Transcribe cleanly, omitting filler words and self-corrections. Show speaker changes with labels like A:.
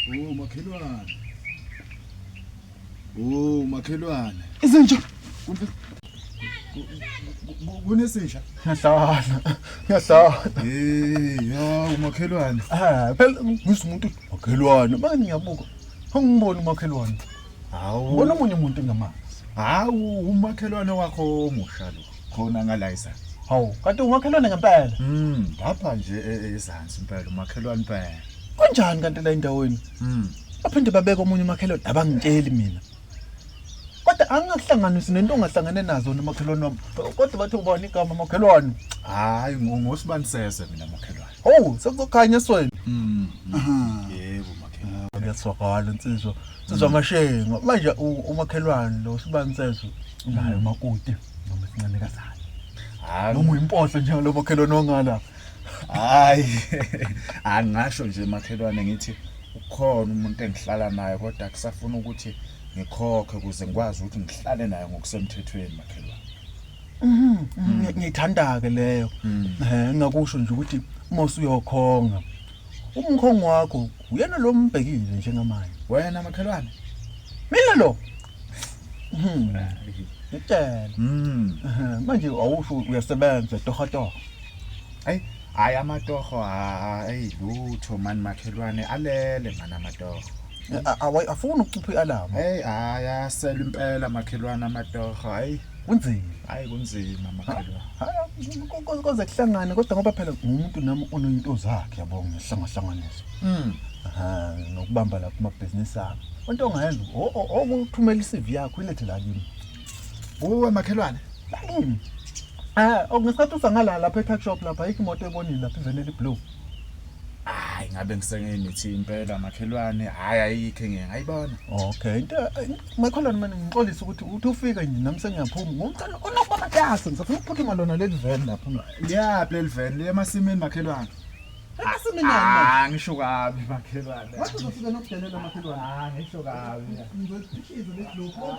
A: Oh makhelwane. Oh makhelwane.
B: Izinja.
A: Kunesisha.
B: Ngiyahlala.
A: Ya umakhelwane.
B: Phela ngisumuntu makhelwane. Manje ngiyabuka. Angiboni umakhelwane.
A: Hawu.
B: Ngibona omunye umuntu engamazi.
A: Hawu umakhelwane wakho omusha lo. Khona ngalayisa.
B: Hawu, kanti umakhelwane ngempela.
A: Lapha nje ezansi impela umakhelwane impela.
B: Kanjani kanti la endaweni? Baphinde babeka omunye umakhelwane abangitsheli mina. Kodwa angingahlanganisi nento ongahlangane nazo nomakhelwane wami. Kodwa bathi ubani igama makhelwane?
A: Hayi ngosibanisezwe mina makhelwane.
B: Oh, sekuzokhanya swena.
A: Yebo makhelwane.
B: Ngiyaswakala insizwa. Sizwa amashenga. Manje umakhelwane lo Sibanisezwe naye umakoti noma sincane kazana. Noma uyimpohlo nje lo makhelwane wangala.
A: Hayi. Angasho nje makhelwane ngithi ukhona umuntu engihlala naye kodwa akusafuna ukuthi ngikhokhe ukuze ngikwazi ukuthi ngihlale naye ngokusemthethweni makhelwane.
B: Ngiyithanda ke leyo. Ngakusho nje ukuthi uma usuyokhonga umkhongo wakho uyena lo mbhekile njengamanje.
A: Wena makhelwane?
B: Mina lo. Ngitshela. Manje awusho uyasebenza tohoto.
A: Hayi amatoho hayi lutho mani makhelwane alele mana amatoho.
B: Afuna ukucupha ialamu.
A: Ayasela impela makhelwane amatoho hayi
B: kunzima.
A: Hayi kunzima makhelwane.
B: Koze kuhlangane kodwa ngoba phela umuntu nami onoyinto zakhe yabo ngihlangahlanganisa. Nokubamba lapha amabhizinisi akhe. Into ongayenza okuthumela iCV yakho ilethe la kimi.
A: Uwe makhelwane.
B: Lakini ngesikhathi usangala lapha e-tuck shop lapha ayikho imoto ebonile lapha ivenele blue.
A: Hayi ngabe ngisengenithi impela makhelwane hayi ayikho ngiyayibona.
B: Okay into makhelwane mina ngixolisa ukuthi ufika nje nami sengiyaphuma ngomcela onokuba matasa ngizofuna ukuphuthuma lona leli van lapha.
A: Yaphi leli van le emasimini makhelwane?
B: Emasimini nani?
A: Ngisho kabi makhelwane.
B: Wathi uzofika nokudelela makhelwane.
A: Ngisho kabi.
B: Ngizokhiqiza lesi lokho.